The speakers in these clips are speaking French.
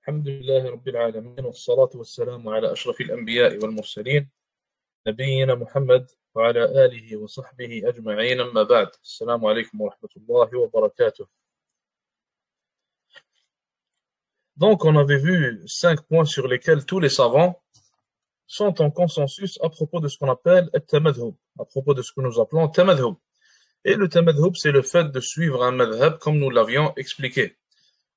الحمد لله رب العالمين والصلاة والسلام على أشرف الأنبياء والمرسلين نبينا محمد وعلى آله وصحبه أجمعين أما بعد السلام عليكم ورحمة الله وبركاته. Donc on avait vu 5 points sur lesquels tous les savants sont en consensus à propos de ce qu'on appelle التمذهب, à propos de ce que nous appelons tamadhub. Et le tamadhub, c'est le fait de suivre un madhab comme nous l'avions expliqué.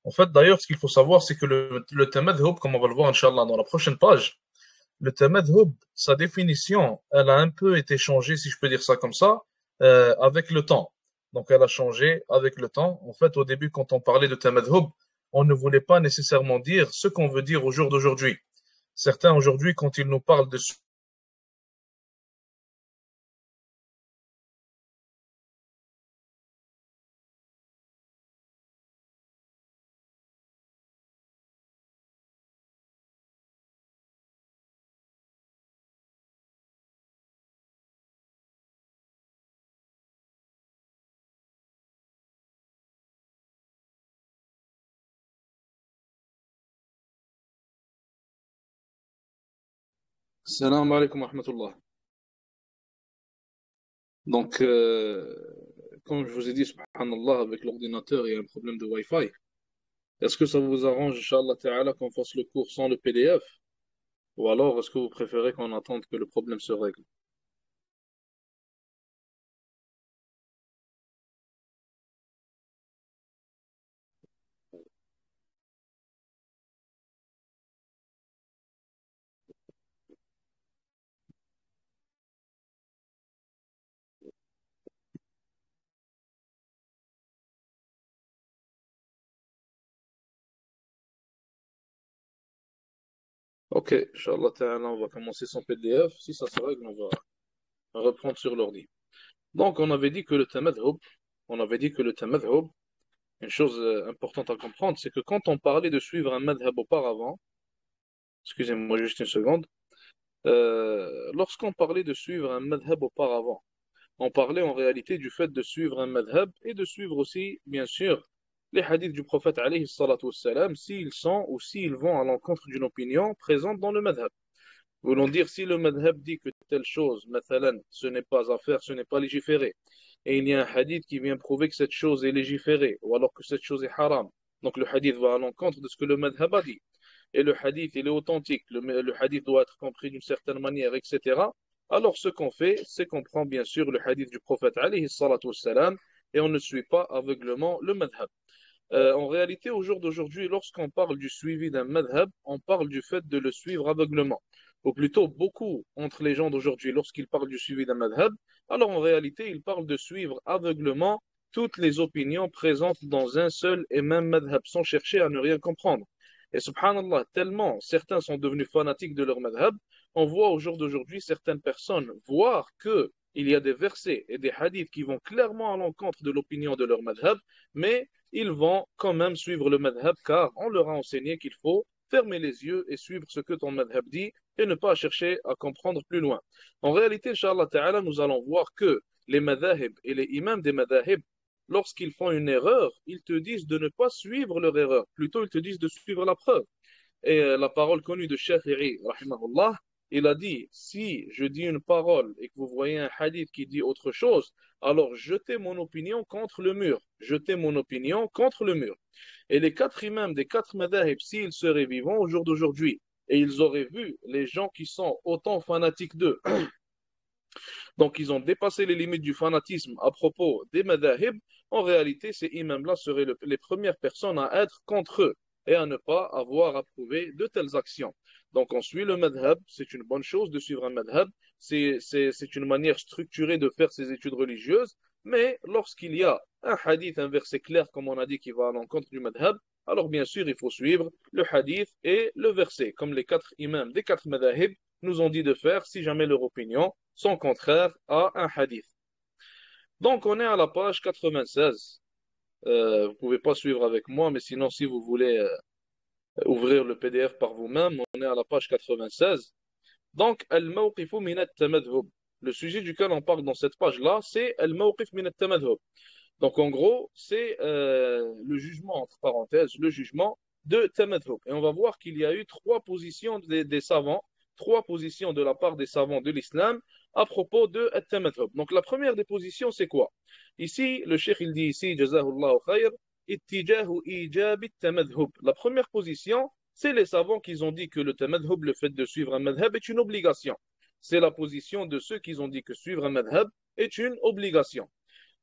En fait, d'ailleurs, ce qu'il faut savoir, c'est que le tamadhub, comme on va le voir, Inch'Allah, dans la prochaine page, le tamadhub, sa définition, elle a un peu été changée, si je peux dire ça comme ça, avec le temps. Donc, elle a changé avec le temps. En fait, au début, quand on parlait de tamadhub, on ne voulait pas nécessairement dire ce qu'on veut dire au jour d'aujourd'hui. Certains, aujourd'hui, quand ils nous parlent de Salam alaikum wa rahmatullah. Donc, comme je vous ai dit, subhanallah, avec l'ordinateur, il y a un problème de Wi-Fi. Est-ce que ça vous arrange, Inch'Allah Ta'ala, qu'on fasse le cours sans le PDF? Ou alors, est-ce que vous préférez qu'on attende que le problème se règle? Ok, Inch'Allah Ta'ala, on va commencer sans PDF. Si ça se règle, on va reprendre sur l'ordi. Donc, on avait dit que le tamadhub, une chose importante à comprendre, c'est que quand on parlait de suivre un madhab auparavant, excusez-moi juste une seconde, lorsqu'on parlait de suivre un madhab auparavant, on parlait en réalité du fait de suivre un madhab et de suivre aussi, bien sûr, les hadiths du prophète alayhi salatu wassalam, s'ils sont ou s'ils vont à l'encontre d'une opinion présente dans le madhab. Voulons dire, si le madhab dit que telle chose, mathalan, ce n'est pas à faire, ce n'est pas légiféré, et il y a un hadith qui vient prouver que cette chose est légiférée, ou alors que cette chose est haram, donc le hadith va à l'encontre de ce que le madhab a dit, et le hadith il est authentique, le hadith doit être compris d'une certaine manière, etc. Alors ce qu'on fait, c'est qu'on prend bien sûr le hadith du prophète alayhi salatu wassalam, et on ne suit pas aveuglement le madhab. En réalité, au jour d'aujourd'hui, lorsqu'on parle du suivi d'un madhab, on parle du fait de le suivre aveuglement. Ou plutôt, beaucoup entre les gens d'aujourd'hui, lorsqu'ils parlent du suivi d'un madhab, alors en réalité, ils parlent de suivre aveuglement toutes les opinions présentes dans un seul et même madhab, sans chercher à ne rien comprendre. Et subhanallah, tellement certains sont devenus fanatiques de leur madhab, on voit au jour d'aujourd'hui certaines personnes voir que il y a des versets et des hadiths qui vont clairement à l'encontre de l'opinion de leur madhab, mais ils vont quand même suivre le madhab car on leur a enseigné qu'il faut fermer les yeux et suivre ce que ton madhab dit et ne pas chercher à comprendre plus loin. En réalité, Inch'Allah Ta'ala, nous allons voir que les madhahib et les imams des madhahib, lorsqu'ils font une erreur, ils te disent de ne pas suivre leur erreur, plutôt ils te disent de suivre la preuve. Et la parole connue de Shafi'i, rahimahullah, il a dit, si je dis une parole et que vous voyez un hadith qui dit autre chose, alors jetez mon opinion contre le mur. Jetez mon opinion contre le mur. Et les 4 imams des 4 madhahib, s'ils seraient vivants au jour d'aujourd'hui, et ils auraient vu les gens qui sont autant fanatiques d'eux, donc ils ont dépassé les limites du fanatisme à propos des madhahib, en réalité ces imams-là seraient les premières personnes à être contre eux et à ne pas avoir approuvé de telles actions. Donc on suit le madhab, c'est une bonne chose de suivre un madhab, c'est une manière structurée de faire ses études religieuses, mais lorsqu'il y a un hadith, un verset clair, comme on a dit, qui va à l'encontre du madhab, alors bien sûr il faut suivre le hadith et le verset, comme les 4 imams des 4 madhahib nous ont dit de faire si jamais leur opinion sont contraires à un hadith. Donc on est à la page 96. Vous ne pouvez pas suivre avec moi, mais sinon si vous voulez ouvrir le PDF par vous-même, on est à la page 96. Donc, al-mawqifu min at-tamadhub. Le sujet duquel on parle dans cette page-là, c'est al-mawqif min at-tamadhub. Donc, en gros, c'est le jugement, entre parenthèses, le jugement de tamadhub. Et on va voir qu'il y a eu trois positions des savants, trois positions de la part des savants de l'islam à propos de tamadhub. Donc la première des positions, c'est quoi? Ici, le cheikh il dit ici, Jazahullah khayr, ittijahu ijab tamadhub. La première position, c'est les savants qui ont dit que le tamadhub, le fait de suivre un madhab, est une obligation. C'est la position de ceux qui ont dit que suivre un madhab est une obligation.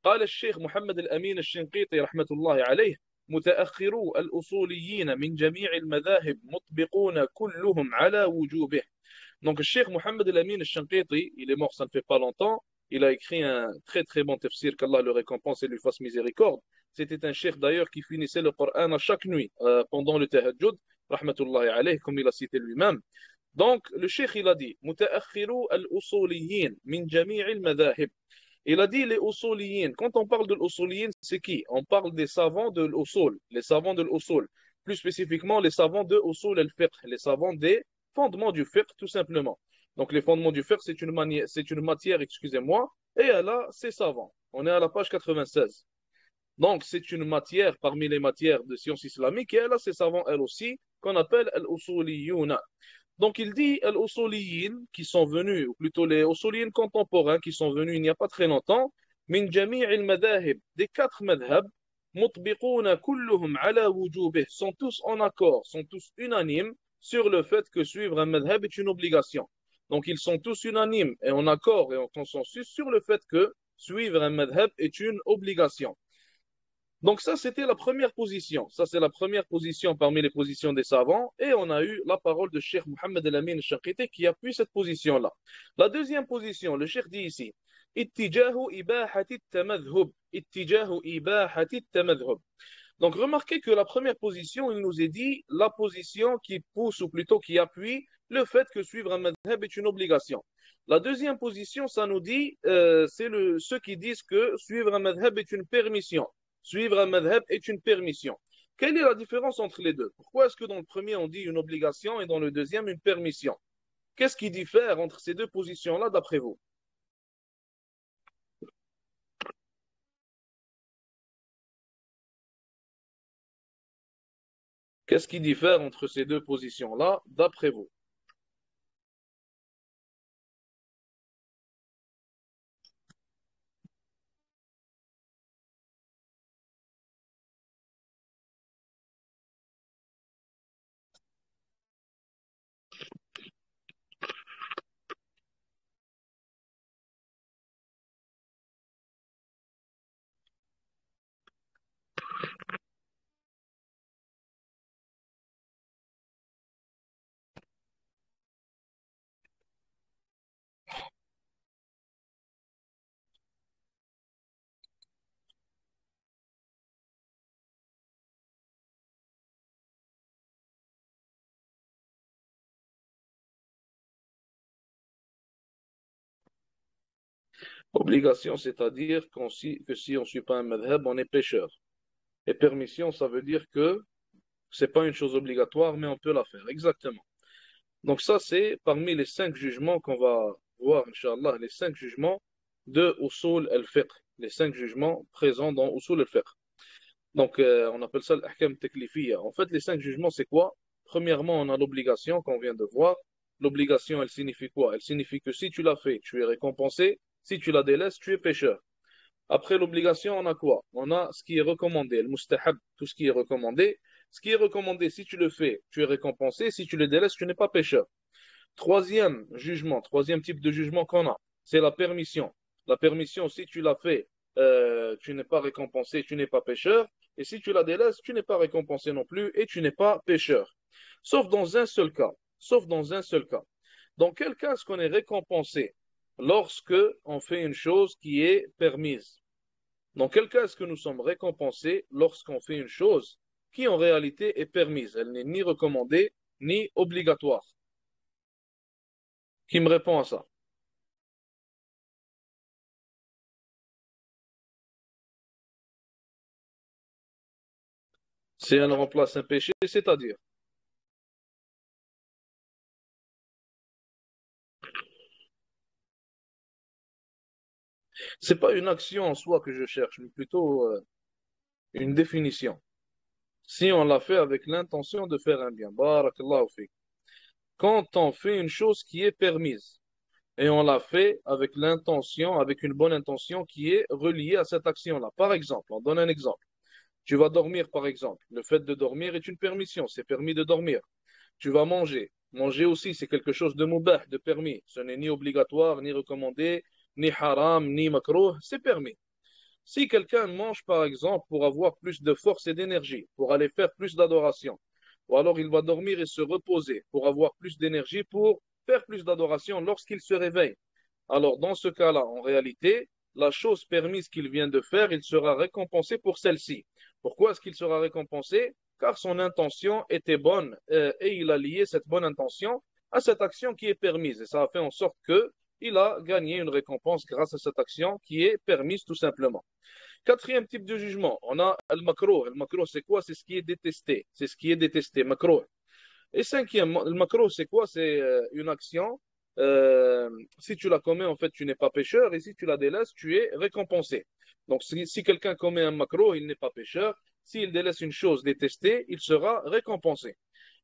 قال الشيخ محمد الأمين الشنقيطي رحمة الله عليه: متأخرو الأصوليين من جميع المذاهب مطبقون كلهم على وجوبه. Donc, le Cheikh Mohammed El-Amin Al-Shanqiti, il est mort, ça ne fait pas longtemps. Il a écrit un très très bon tafsir, qu'Allah le récompense et lui fasse miséricorde. C'était un cheikh d'ailleurs qui finissait le Coran à chaque nuit pendant le tahajjud, rahmatullahi alayh, comme il a cité lui-même. Donc, le cheikh il a dit: متأخرو الأصوليين من جميع المذاهب. Il a dit les usuliyin. Quand on parle de l'usuliyin, c'est qui? On parle des savants de l'usul, les savants de l'usul. Plus spécifiquement, les savants de usul al-fiqh, les savants des fondements du fiqh, tout simplement. Donc, les fondements du fiqh, c'est une matière, excusez-moi, et elle a ses savants. On est à la page 96. Donc, c'est une matière parmi les matières de sciences islamiques, et elle a ses savants, elle aussi, qu'on appelle al-usuliyuna. Donc il dit al-usuliyin qui sont venus, ou plutôt les usuliyin contemporains qui sont venus il n'y a pas très longtemps, min jami' al-madahib, des quatre madhab, mutbiquna kulluhum ala wujubih, sont tous en accord, sont tous unanimes sur le fait que suivre un madhab est une obligation. Donc ils sont tous unanimes et en accord et en consensus sur le fait que suivre un madhab est une obligation. Donc ça, c'était la première position. Ça, c'est la première position parmi les positions des savants. Et on a eu la parole de Cheikh Mohammed El-Amin Al-Shanqiti qui appuie cette position-là. La deuxième position, le Cheikh dit ici, Ittijahu ibahati tamadhub. Ittijahu ibahati tamadhub. Donc remarquez que la première position, il nous est dit la position qui pousse ou plutôt qui appuie le fait que suivre un madhab est une obligation. La deuxième position, ça nous dit, ceux qui disent que suivre un madhab est une permission. Suivre un madhab est une permission. Quelle est la différence entre les deux? Pourquoi est-ce que dans le premier on dit une obligation et dans le deuxième une permission? Qu'est-ce qui diffère entre ces deux positions-là d'après vous? Qu'est-ce qui diffère entre ces deux positions-là d'après vous? Obligation, c'est-à-dire que si on ne suit pas un madhab, on est pécheur. Et permission, ça veut dire que c'est pas une chose obligatoire, mais on peut la faire. Exactement. Donc ça, c'est parmi les cinq jugements qu'on va voir, Inch'Allah, les cinq jugements de Usul al-Fiqh, les cinq jugements présents dans Usul al-Fiqh. Donc on appelle ça l'ahkam taklifiyya. En fait, les cinq jugements, c'est quoi? Premièrement, on a l'obligation qu'on vient de voir. L'obligation, elle signifie quoi? Elle signifie que si tu l'as fait, tu es récompensé. Si tu la délaisses, tu es pécheur. Après l'obligation, on a quoi? On a ce qui est recommandé, le mustahab, tout ce qui est recommandé. Ce qui est recommandé, si tu le fais, tu es récompensé. Si tu le délaisses, tu n'es pas pécheur. Troisième jugement, troisième type de jugement qu'on a, c'est la permission. La permission, si tu l'as fait, tu n'es pas récompensé, tu n'es pas pécheur. Et si tu la délaisses, tu n'es pas récompensé non plus et tu n'es pas pécheur. Sauf dans un seul cas. Sauf dans un seul cas. Dans quel cas est-ce qu'on est récompensé? Lorsque on fait une chose qui est permise. Dans quel cas est-ce que nous sommes récompensés lorsqu'on fait une chose qui en réalité est permise? Elle n'est ni recommandée ni obligatoire. Qui me répond à ça? Si elle remplace un péché, c'est-à-dire, c'est pas une action en soi que je cherche, mais plutôt une définition. Si on l'a fait avec l'intention de faire un bien. Barakallahu fik. Quand on fait une chose qui est permise, et on l'a fait avec l'intention, avec une bonne intention qui est reliée à cette action-là. Par exemple, on donne un exemple. Tu vas dormir, par exemple. Le fait de dormir est une permission, c'est permis de dormir. Tu vas manger. Manger aussi, c'est quelque chose de mubah, de permis. Ce n'est ni obligatoire, ni recommandé, ni haram, ni makruh, c'est permis. Si quelqu'un mange, par exemple, pour avoir plus de force et d'énergie, pour aller faire plus d'adoration, ou alors il va dormir et se reposer pour avoir plus d'énergie, pour faire plus d'adoration lorsqu'il se réveille. Alors, dans ce cas-là, en réalité, la chose permise qu'il vient de faire, il sera récompensé pour celle-ci. Pourquoi est-ce qu'il sera récompensé? Car son intention était bonne et il a lié cette bonne intention à cette action qui est permise. Et ça a fait en sorte que il a gagné une récompense grâce à cette action qui est permise tout simplement. Quatrième type de jugement, on a al-makruh. Al-makruh, c'est quoi? C'est ce qui est détesté. C'est ce qui est détesté, makruh. Et cinquièmement, le makruh, c'est quoi? C'est une action. Si tu la commets, en fait, tu n'es pas pécheur. Et si tu la délaisses, tu es récompensé. Donc, si quelqu'un commet un makruh, il n'est pas pécheur. S'il délaisse une chose détestée, il sera récompensé.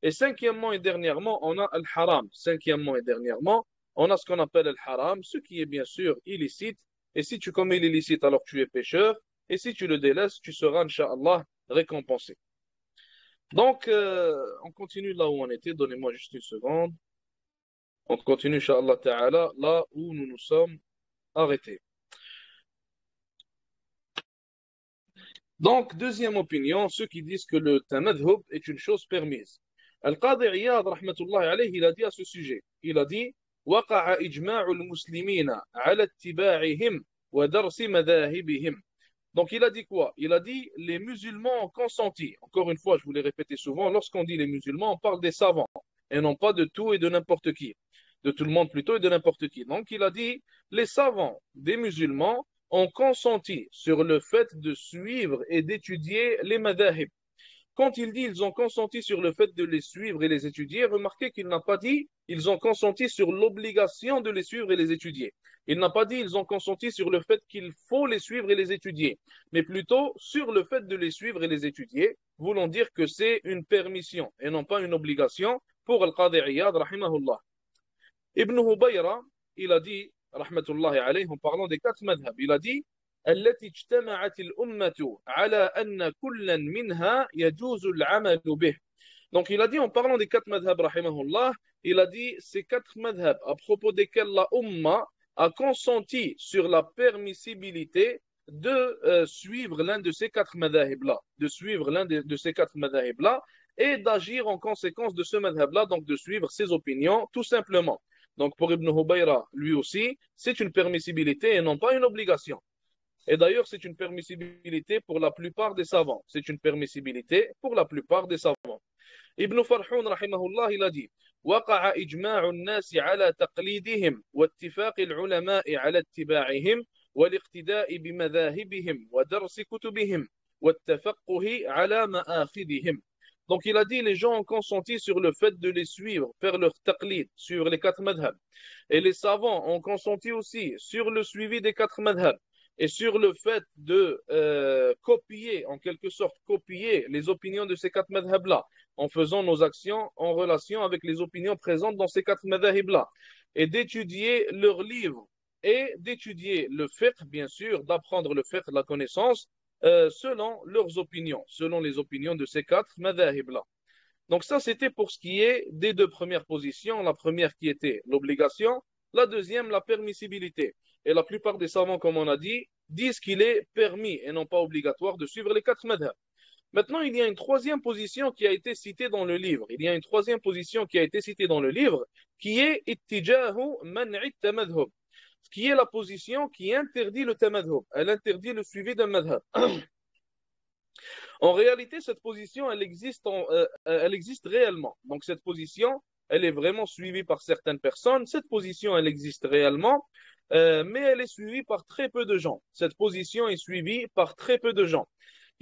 Et cinquièmement et dernièrement, on a al-haram. Cinquièmement et dernièrement, on a ce qu'on appelle al-haram, ce qui est bien sûr illicite. Et si tu commets l'illicite, alors tu es pécheur. Et si tu le délaisses, tu seras, Inch'Allah, récompensé. Donc, on continue là où on était. Donnez-moi juste une seconde. On continue, Inch'Allah Ta'ala, là où nous nous sommes arrêtés. Donc, deuxième opinion, ceux qui disent que le tamadhub est une chose permise. Al-Qadi Iyad, rahmatullahi alayhi, il a dit à ce sujet, il a dit وقع إجماع المسلمين على اتباعهم ودرس مذاهبهم. Donc il a dit quoi? Il a dit les musulmans ont consenti. Encore une fois, je vous l'ai répété souvent, lorsqu'on dit les musulmans, on parle des savants et non pas de tout et de n'importe qui. De tout le monde plutôt et de n'importe qui. Donc il a dit les savants des musulmans ont consenti sur le fait de suivre et d'étudier les madahib. Quand il dit ils ont consenti sur le fait de les suivre et les étudier, remarquez qu'il n'a pas dit ils ont consenti sur l'obligation de les suivre et les étudier. Il n'a pas dit ils ont consenti sur le fait qu'il faut les suivre et les étudier, mais plutôt sur le fait de les suivre et les étudier, voulant dire que c'est une permission et non pas une obligation pour Al-Qadi Iyad, rahimahullah. Ibn Hubayra, il a dit, rahmatullahi alayhi, en parlant des quatre madhab, il a dit التي اجتمعت الأمة على أن كلا منها يجوز العمل به. Donc il a dit en parlant des quatre madhab rahimahullah, il a dit ces quatre madhab à propos desquels la umma a consenti sur la permissibilité de suivre l'un de ces quatre madhab là, de suivre l'un de ces quatre madhab là et d'agir en conséquence de ce madhab là, donc de suivre ses opinions tout simplement. Donc pour Ibn Hubayra, lui aussi, c'est une permissibilité et non pas une obligation. Et d'ailleurs, c'est une permissibilité pour la plupart des savants. C'est une permissibilité pour la plupart des savants. Ibn Farhoun, rahimahullah, il a dit وقع إجماع الناس على تقليدهم واتفاق العلماء على اتباعهم والاقتداء بمذاهبهم ودرس كتبهم والتفقه على مآخذهم. Donc il a dit les gens ont consenti sur le fait de les suivre, faire leur taqlid, suivre les quatre madhab. Et les savants ont consenti aussi sur le suivi des quatre madhab et sur le fait de copier, en quelque sorte, copier les opinions de ces quatre madhab-là, en faisant nos actions en relation avec les opinions présentes dans ces quatre madhab-là, et d'étudier leurs livres, et d'étudier le fiqh, bien sûr, d'apprendre le fiqh, la connaissance, selon leurs opinions, selon les opinions de ces quatre madhab-là. Donc ça, c'était pour ce qui est des deux premières positions. La première qui était l'obligation, la deuxième, la permissibilité. Et la plupart des savants, comme on a dit, disent qu'il est permis et non pas obligatoire de suivre les quatre madhab. Maintenant, il y a une troisième position qui a été citée dans le livre. Il y a une troisième position qui a été citée dans le livre, qui est ittijahu man'i tamadhub, ce qui est la position qui interdit le tamadhub. Elle interdit le suivi d'un madhab. En réalité, cette position, elle existe réellement. Donc, cette position, elle est vraiment suivie par certaines personnes. Cette position, elle existe réellement, mais elle est suivie par très peu de gens. Cette position est suivie par très peu de gens.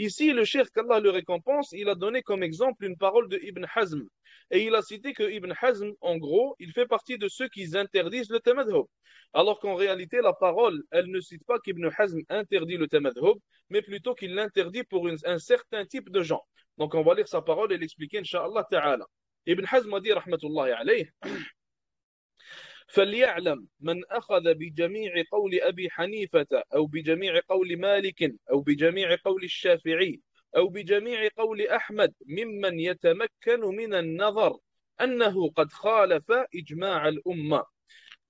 Ici, le cheikh, qu'Allah le récompense, il a donné comme exemple une parole de Ibn Hazm. Et il a cité que Ibn Hazm, en gros, il fait partie de ceux qui interdisent le tamadhub. Alors qu'en réalité, la parole, elle ne cite pas qu'Ibn Hazm interdit le tamadhub, mais plutôt qu'il l'interdit pour un certain type de gens. Donc on va lire sa parole et l'expliquer, Inch'Allah Ta'ala. Ibn Hazm a dit, rahmatullahi alayh, فليعلم من أخذ بجميع قول أبي حنيفة أو بجميع قول مالك أو بجميع قول الشافعي أو بجميع قول أحمد ممن يتمكن من النظر أنه قد خالف إجماع الأمة.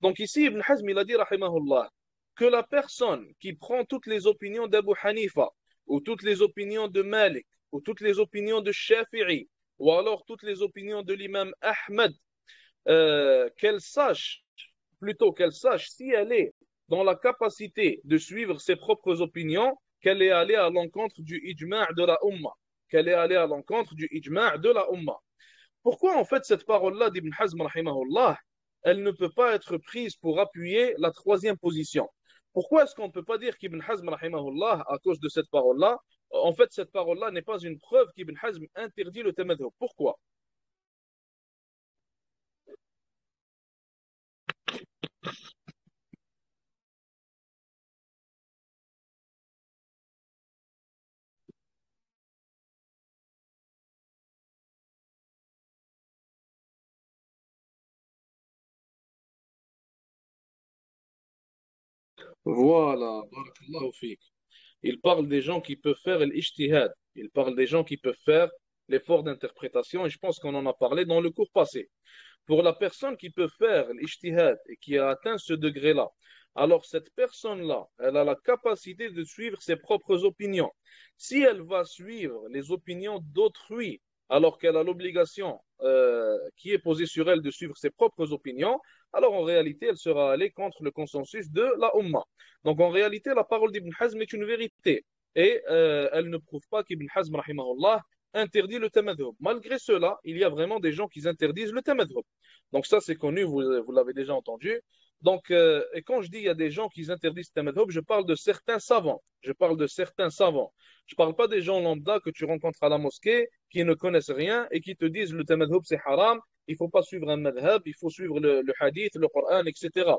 Donc ici, Ibn Hazm, il a dit, rahimahullah, que la personne qui prend toutes les opinions d'Abu Hanifa, ou toutes les opinions de Malik, ou toutes les opinions de Shafi'i, ou alors toutes les opinions de l'imam Ahmed, qu'elle sache, plutôt qu'elle sache si elle est dans la capacité de suivre ses propres opinions, qu'elle est allée à l'encontre du ijma' de la Ummah, qu'elle est allée à l'encontre du ijma' de la Ummah. Pourquoi en fait cette parole-là d'Ibn Hazm, rahimahullah, elle ne peut pas être prise pour appuyer la troisième position? Pourquoi est-ce qu'on ne peut pas dire qu'Ibn Hazm, rahimahullah, à cause de cette parole-là, en fait cette parole-là n'est pas une preuve qu'Ibn Hazm interdit le tamadhub? Pourquoi? Voilà, barakallahu fik. Il parle des gens qui peuvent faire l'ijtihad. Il parle des gens qui peuvent faire l'effort d'interprétation et je pense qu'on en a parlé dans le cours passé. Pour la personne qui peut faire l'ijtihad et qui a atteint ce degré-là, alors cette personne-là, elle a la capacité de suivre ses propres opinions. Si elle va suivre les opinions d'autrui, alors qu'elle a l'obligation qui est posée sur elle de suivre ses propres opinions, alors en réalité, elle sera allée contre le consensus de la Ummah. Donc en réalité, la parole d'Ibn Hazm est une vérité. Et elle ne prouve pas qu'Ibn Hazm, rahimahullah, interdit le tamadhub. Malgré cela, il y a vraiment des gens qui interdisent le tamadhub. Donc ça, c'est connu, vous l'avez déjà entendu. Donc, et quand je dis il y a des gens qui interdisent le tamadhub, je parle de certains savants. Je parle de certains savants. Je ne parle pas des gens lambda que tu rencontres à la mosquée, qui ne connaissent rien et qui te disent le tamadhub c'est haram, il ne faut pas suivre un madhab, il faut suivre le hadith, le Coran, etc.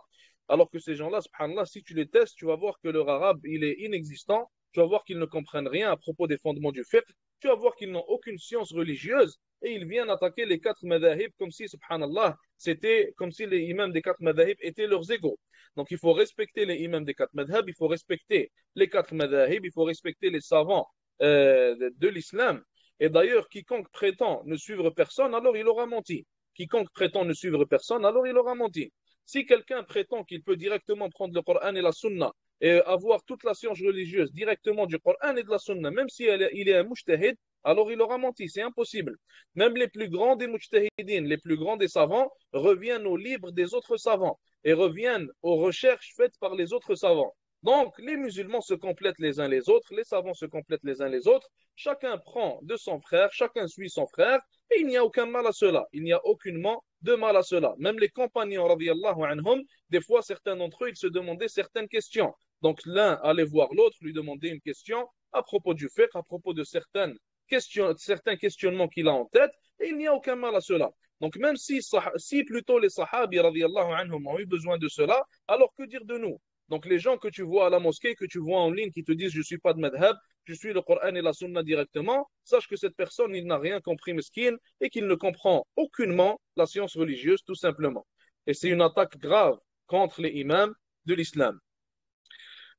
Alors que ces gens-là, subhanallah, si tu les testes, tu vas voir que leur arabe, il est inexistant, tu vas voir qu'ils ne comprennent rien à propos des fondements du fiqh, tu vas voir qu'ils n'ont aucune science religieuse et ils viennent attaquer les quatre madhahib comme si, subhanallah, c'était comme si les imams des quatre madhahib étaient leurs égaux. Donc il faut respecter les imams des quatre madhab, il faut respecter les quatre madhahib, il faut respecter les savants de l'islam. Et d'ailleurs, quiconque prétend ne suivre personne, alors il aura menti. Quiconque prétend ne suivre personne, alors il aura menti. Si quelqu'un prétend qu'il peut directement prendre le Coran et la Sunna et avoir toute la science religieuse directement du Coran et de la Sunna, même si il est un mujtahid, alors il aura menti, c'est impossible. Même les plus grands des mujtahidines, les plus grands des savants, reviennent au libre des autres savants et reviennent aux recherches faites par les autres savants. Donc, les musulmans se complètent les uns les autres, les savants se complètent les uns les autres, chacun prend de son frère, chacun suit son frère, et il n'y a aucun mal à cela, il n'y a aucunement de mal à cela. Même les compagnons, radiyallahu anhum, des fois, certains d'entre eux, ils se demandaient certaines questions. Donc, l'un allait voir l'autre, lui demander une question à propos du fiqh, à propos de certains questionnements qu'il a en tête, et il n'y a aucun mal à cela. Donc, même si plutôt les sahabis, radiyallahu anhum, ont eu besoin de cela, alors que dire de nous? Donc, les gens que tu vois à la mosquée, que tu vois en ligne, qui te disent je ne suis pas de madhab, je suis le Coran et la Sunna directement, sache que cette personne, il n'a rien compris, mesquine, et qu'il ne comprend aucunement la science religieuse, tout simplement. Et c'est une attaque grave contre les imams de l'islam.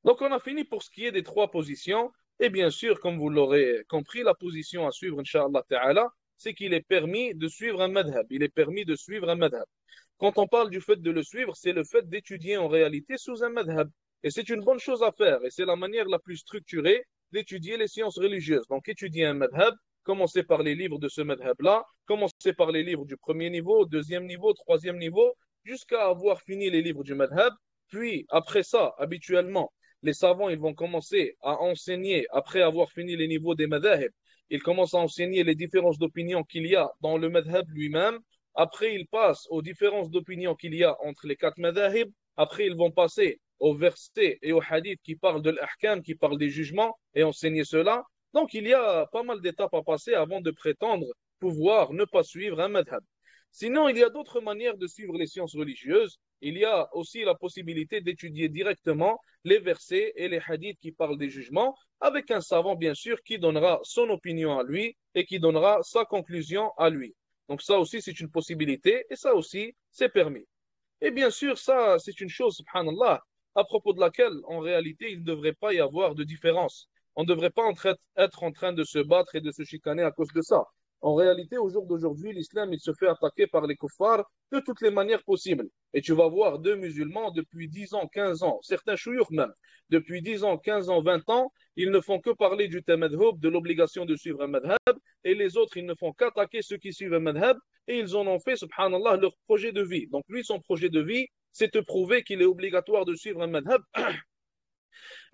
Donc, on a fini pour ce qui est des trois positions. Et bien sûr, comme vous l'aurez compris, la position à suivre, Inch'Allah Ta'ala, c'est qu'il est permis de suivre un madhab. Il est permis de suivre un madhab. Quand on parle du fait de le suivre, c'est le fait d'étudier en réalité sous un madhab. Et c'est une bonne chose à faire. Et c'est la manière la plus structurée d'étudier les sciences religieuses. Donc, étudier un madhab, commencer par les livres de ce madhab-là, commencer par les livres du premier niveau, deuxième niveau, troisième niveau, jusqu'à avoir fini les livres du madhab. Puis, après ça, habituellement, les savants, ils vont commencer à enseigner, après avoir fini les niveaux des madhab, ils commencent à enseigner les différences d'opinion qu'il y a dans le madhab lui-même. Après, ils passent aux différences d'opinion qu'il y a entre les quatre madhahib. Après, ils vont passer aux versets et aux hadiths qui parlent de l'ahkam, qui parlent des jugements, et enseigner cela. Donc, il y a pas mal d'étapes à passer avant de prétendre pouvoir ne pas suivre un madhab. Sinon, il y a d'autres manières de suivre les sciences religieuses. Il y a aussi la possibilité d'étudier directement les versets et les hadiths qui parlent des jugements avec un savant, bien sûr, qui donnera son opinion à lui et qui donnera sa conclusion à lui. Donc ça aussi, c'est une possibilité et ça aussi, c'est permis. Et bien sûr, ça, c'est une chose, subhanallah, à propos de laquelle, en réalité, il ne devrait pas y avoir de différence. On ne devrait pas être en train de se battre et de se chicaner à cause de ça. En réalité, au jour d'aujourd'hui, l'islam, il se fait attaquer par les kuffars de toutes les manières possibles. Et tu vas voir deux musulmans depuis 10 ans, 15 ans, certains chouyours même, depuis 10 ans, 15 ans, 20 ans, ils ne font que parler du tamadhub, de l'obligation de suivre un madhab, et les autres, ils ne font qu'attaquer ceux qui suivent un madhab, et ils en ont fait, subhanallah, leur projet de vie. Donc lui, son projet de vie, c'est de prouver qu'il est obligatoire de suivre un madhab,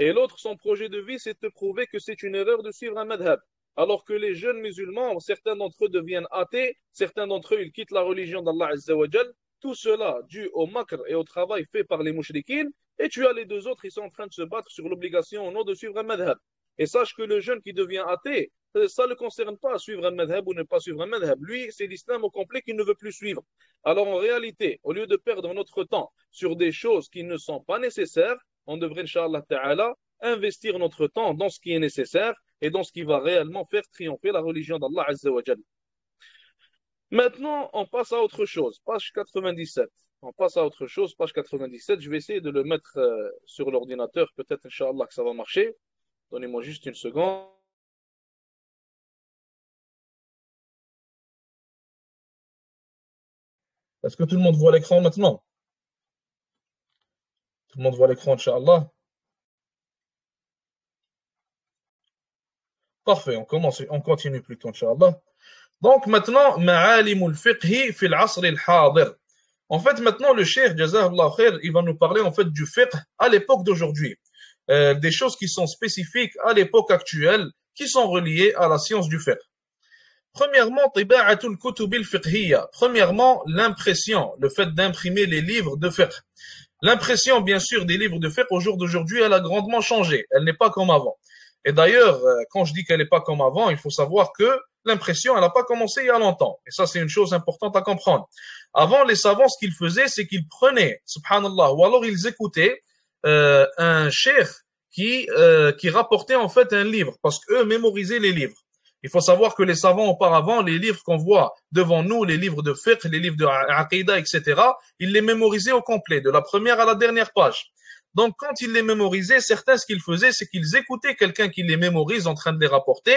et l'autre, son projet de vie, c'est de prouver que c'est une erreur de suivre un madhab. Alors que les jeunes musulmans, certains d'entre eux deviennent athées, certains d'entre eux, ils quittent la religion d'Allah Azza wa Jal. Tout cela dû au makr et au travail fait par les mouchriquines. Et tu as les deux autres, ils sont en train de se battre sur l'obligation ou non de suivre un madhab. Et sache que le jeune qui devient athée, ça ne le concerne pas suivre un madhab ou ne pas suivre un madhab. Lui, c'est l'islam au complet qu'il ne veut plus suivre. Alors en réalité, au lieu de perdre notre temps sur des choses qui ne sont pas nécessaires, on devrait, Inch'Allah Ta'ala, investir notre temps dans ce qui est nécessaire et dans ce qui va réellement faire triompher la religion d'Allah Azza wa Jal. Maintenant, on passe à autre chose, page 97. On passe à autre chose, page 97. Je vais essayer de le mettre sur l'ordinateur, peut-être, Inch'Allah, que ça va marcher. Donnez-moi juste une seconde. Est-ce que tout le monde voit l'écran maintenant? Tout le monde voit l'écran, Inch'Allah. Parfait, on continue plutôt, Inch'Allah. Donc maintenant, ma'alimul fiqhi fil asr al-hadir. En fait, maintenant, le cheikh, Jazahullah khair, il va nous parler en fait du fiqh à l'époque d'aujourd'hui. Des choses qui sont spécifiques à l'époque actuelle, qui sont reliées à la science du fiqh. Premièrement, tiba'atul kutubil fiqhiyya. Premièrement, l'impression, le fait d'imprimer les livres de fiqh. L'impression, bien sûr, des livres de fiqh au jour d'aujourd'hui, elle a grandement changé. Elle n'est pas comme avant. Et d'ailleurs, quand je dis qu'elle n'est pas comme avant, il faut savoir que l'impression, elle n'a pas commencé il y a longtemps. Et ça, c'est une chose importante à comprendre. Avant, les savants, ce qu'ils faisaient, c'est qu'ils prenaient, subhanallah, ou alors ils écoutaient un cheikh qui rapportait en fait un livre, parce qu'eux mémorisaient les livres. Il faut savoir que les savants auparavant, les livres qu'on voit devant nous, les livres de fiqh, les livres de aqidah, etc., ils les mémorisaient au complet, de la première à la dernière page. Donc, quand ils les mémorisaient, certains, ce qu'ils faisaient, c'est qu'ils écoutaient quelqu'un qui les mémorise en train de les rapporter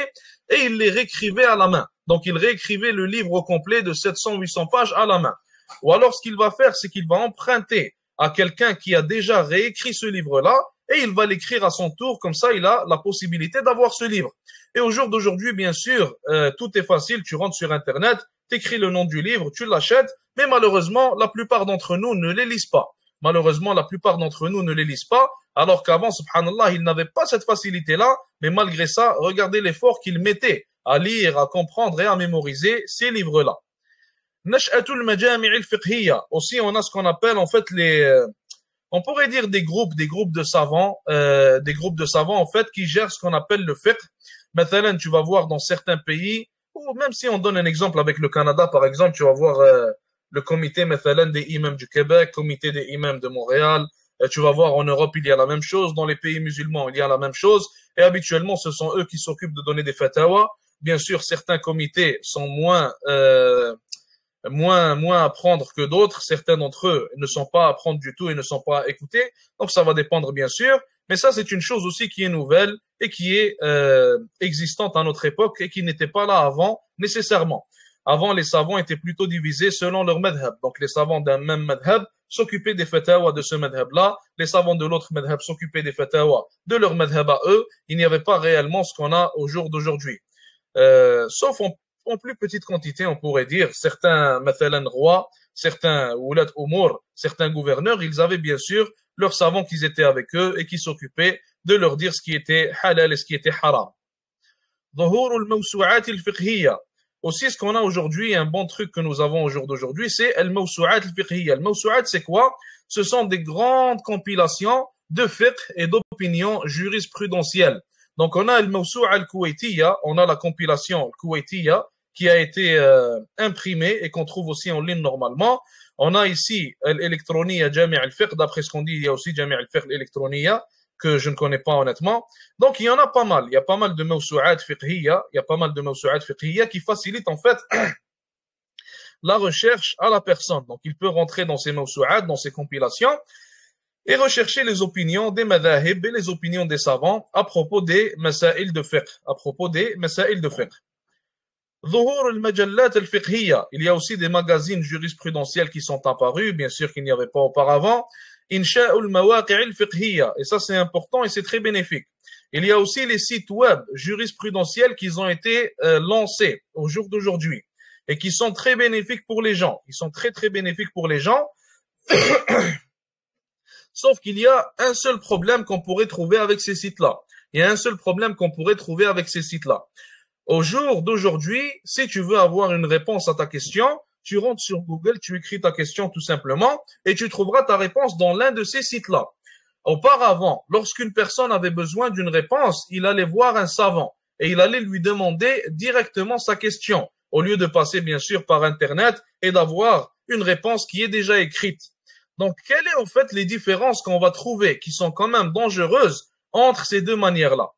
et ils les réécrivaient à la main. Donc, ils réécrivaient le livre au complet de 700-800 pages à la main. Ou alors, ce qu'il va faire, c'est qu'il va emprunter à quelqu'un qui a déjà réécrit ce livre-là et il va l'écrire à son tour. Comme ça, il a la possibilité d'avoir ce livre. Et au jour d'aujourd'hui, bien sûr, tout est facile. Tu rentres sur Internet, t'écris le nom du livre, tu l'achètes. Mais malheureusement, la plupart d'entre nous ne les lisent pas. Malheureusement, la plupart d'entre nous ne les lisent pas, alors qu'avant, subhanallah, ils n'avaient pas cette facilité-là, mais malgré ça, regardez l'effort qu'ils mettaient à lire, à comprendre et à mémoriser ces livres-là. Nash'atul majami' al-fiqhiyya. Aussi, on a ce qu'on appelle, en fait, on pourrait dire des groupes de savants, en fait, qui gèrent ce qu'on appelle le fiqh. Mathalan, tu vas voir dans certains pays, ou même si on donne un exemple avec le Canada, par exemple, tu vas voir, le comité mathalan des imams du Québec, comité des imams de Montréal. Tu vas voir en Europe, il y a la même chose. Dans les pays musulmans, il y a la même chose. Et habituellement, ce sont eux qui s'occupent de donner des fatawas. Bien sûr, certains comités sont moins à prendre que d'autres. Certains d'entre eux ne sont pas à prendre du tout et ne sont pas à écouter. Donc, ça va dépendre, bien sûr. Mais ça, c'est une chose aussi qui est nouvelle et qui est existante à notre époque et qui n'était pas là avant nécessairement. Avant, les savants étaient plutôt divisés selon leur madhab. Donc, les savants d'un même madhab s'occupaient des fatawas de ce madhab-là. Les savants de l'autre madhab s'occupaient des fatawas de leur madhab à eux. Il n'y avait pas réellement ce qu'on a au jour d'aujourd'hui. Sauf en plus petite quantité, on pourrait dire. Certains, mathalan, rois, certains oulat umur, certains gouverneurs, ils avaient bien sûr leurs savants qui étaient avec eux et qui s'occupaient de leur dire ce qui était halal et ce qui était haram. ظهور الموسوعات الفقهية. Aussi, ce qu'on a aujourd'hui, un bon truc que nous avons au jour d'aujourd'hui, c'est al-mawsu'at al-fiqhiyya. Al-mawsu'at, c'est quoi? Ce sont des grandes compilations de fiqh et d'opinions jurisprudentielles. Donc on a le Mawsou'a al-Kuwaitiyya, on a la compilation al-Kuwaitiyya qui a été imprimée et qu'on trouve aussi en ligne normalement. On a ici l'électronia Jami' al-Fiqh, d'après ce qu'on dit, il y a aussi Jami' al-Fiqh l'électronia, que je ne connais pas honnêtement. Donc il y en a pas mal, il y a pas mal de mawsou'at fiqhiyya, il y a pas mal de mawsou'at fiqhiyya qui facilitent en fait la recherche à la personne. Donc il peut rentrer dans ces mawsou'at, dans ces compilations, et rechercher les opinions des madhahib et les opinions des savants à propos des masail de fiqh, à propos des masail de fiqh. ظهور المجلات الفقهية, il y a aussi des magazines jurisprudentiels qui sont apparus, bien sûr qu'il n'y avait pas auparavant. إنشاء المواقع الفقهية, et ça c'est important et c'est très bénéfique. Il y a aussi les sites web jurisprudentiels qui ont été lancés au jour d'aujourd'hui et qui sont très bénéfiques pour les gens. Ils sont très très bénéfiques pour les gens. Sauf qu'il y a un seul problème qu'on pourrait trouver avec ces sites-là. Il y a un seul problème qu'on pourrait trouver avec ces sites-là. Au jour d'aujourd'hui, si tu veux avoir une réponse à ta question, tu rentres sur Google, tu écris ta question tout simplement et tu trouveras ta réponse dans l'un de ces sites-là. Auparavant, lorsqu'une personne avait besoin d'une réponse, il allait voir un savant et il allait lui demander directement sa question au lieu de passer bien sûr par Internet et d'avoir une réponse qui est déjà écrite. Donc, quelles sont en fait les différences qu'on va trouver qui sont quand même dangereuses entre ces deux manières-là?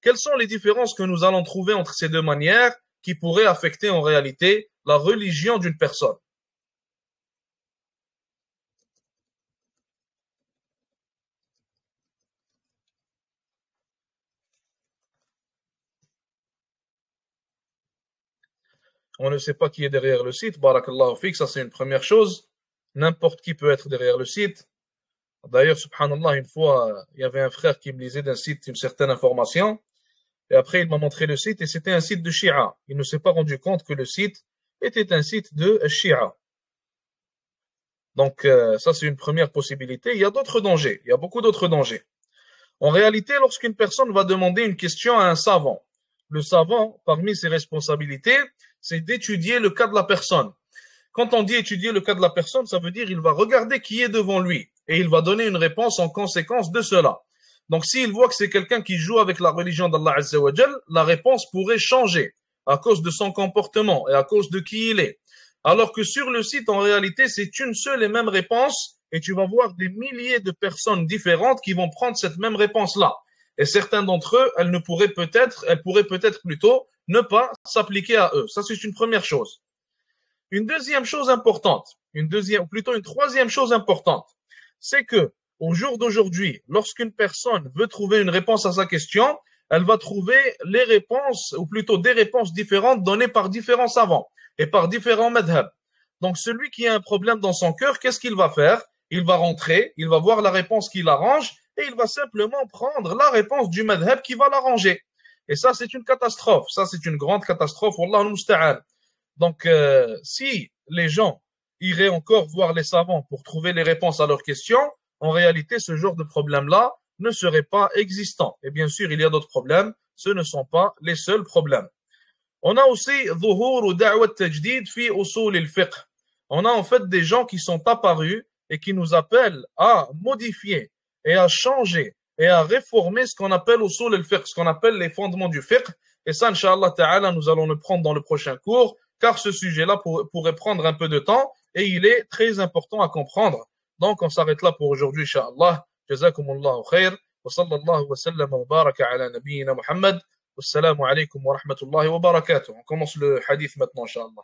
Quelles sont les différences que nous allons trouver entre ces deux manières qui pourraient affecter en réalité la religion d'une personne? On ne sait pas qui est derrière le site. Barakallahu fik, ça c'est une première chose. N'importe qui peut être derrière le site. D'ailleurs, subhanallah, une fois, il y avait un frère qui me lisait d'un site une certaine information. Et après, il m'a montré le site et c'était un site de Shia. Il ne s'est pas rendu compte que le site était un site de Shia. Donc, ça, c'est une première possibilité. Il y a d'autres dangers. Il y a beaucoup d'autres dangers. En réalité, lorsqu'une personne va demander une question à un savant, le savant, parmi ses responsabilités, c'est d'étudier le cas de la personne. Quand on dit étudier le cas de la personne, ça veut dire qu'il va regarder qui est devant lui et il va donner une réponse en conséquence de cela. Donc, s'il voit que c'est quelqu'un qui joue avec la religion d'Allah Azza wa Jal, la réponse pourrait changer à cause de son comportement et à cause de qui il est. Alors que sur le site, en réalité, c'est une seule et même réponse et tu vas voir des milliers de personnes différentes qui vont prendre cette même réponse-là. Et certains d'entre eux, elles pourraient peut-être plutôt ne pas s'appliquer à eux. Ça, c'est une première chose. Une deuxième chose importante, plutôt une troisième chose importante, c'est que au jour d'aujourd'hui, lorsqu'une personne veut trouver une réponse à sa question, elle va trouver les réponses, ou plutôt des réponses différentes données par différents savants et par différents madhab. Donc celui qui a un problème dans son cœur, qu'est-ce qu'il va faire? Il va rentrer, il va voir la réponse qui l'arrange et il va simplement prendre la réponse du madhab qui va l'arranger. Et ça, c'est une catastrophe. Ça, c'est une grande catastrophe. Wallahu al-musta'an. Donc, si les gens iraient encore voir les savants pour trouver les réponses à leurs questions, en réalité, ce genre de problème-là ne serait pas existant. Et bien sûr, il y a d'autres problèmes. Ce ne sont pas les seuls problèmes. On a aussi ظهور دعوة التجديد في أصول الفقه. On a en fait des gens qui sont apparus et qui nous appellent à modifier et à changer et à réformer ce qu'on appelle usul al-fiqh, ce qu'on appelle les fondements du fiqh. Et ça, Inch'Allah Ta'ala, nous allons le prendre dans le prochain cours, car ce sujet-là pourrait prendre un peu de temps et il est très important à comprendre. Donc, on s'arrête là pour aujourd'hui, Inch'Allah. Jazakumullahu khair. Wa sallallahu wa sallam wa baraka ala nabiyyina Muhammad. Wassalamu alaikum wa rahmatullahi wa barakatuh. On commence le hadith maintenant, Inch'Allah.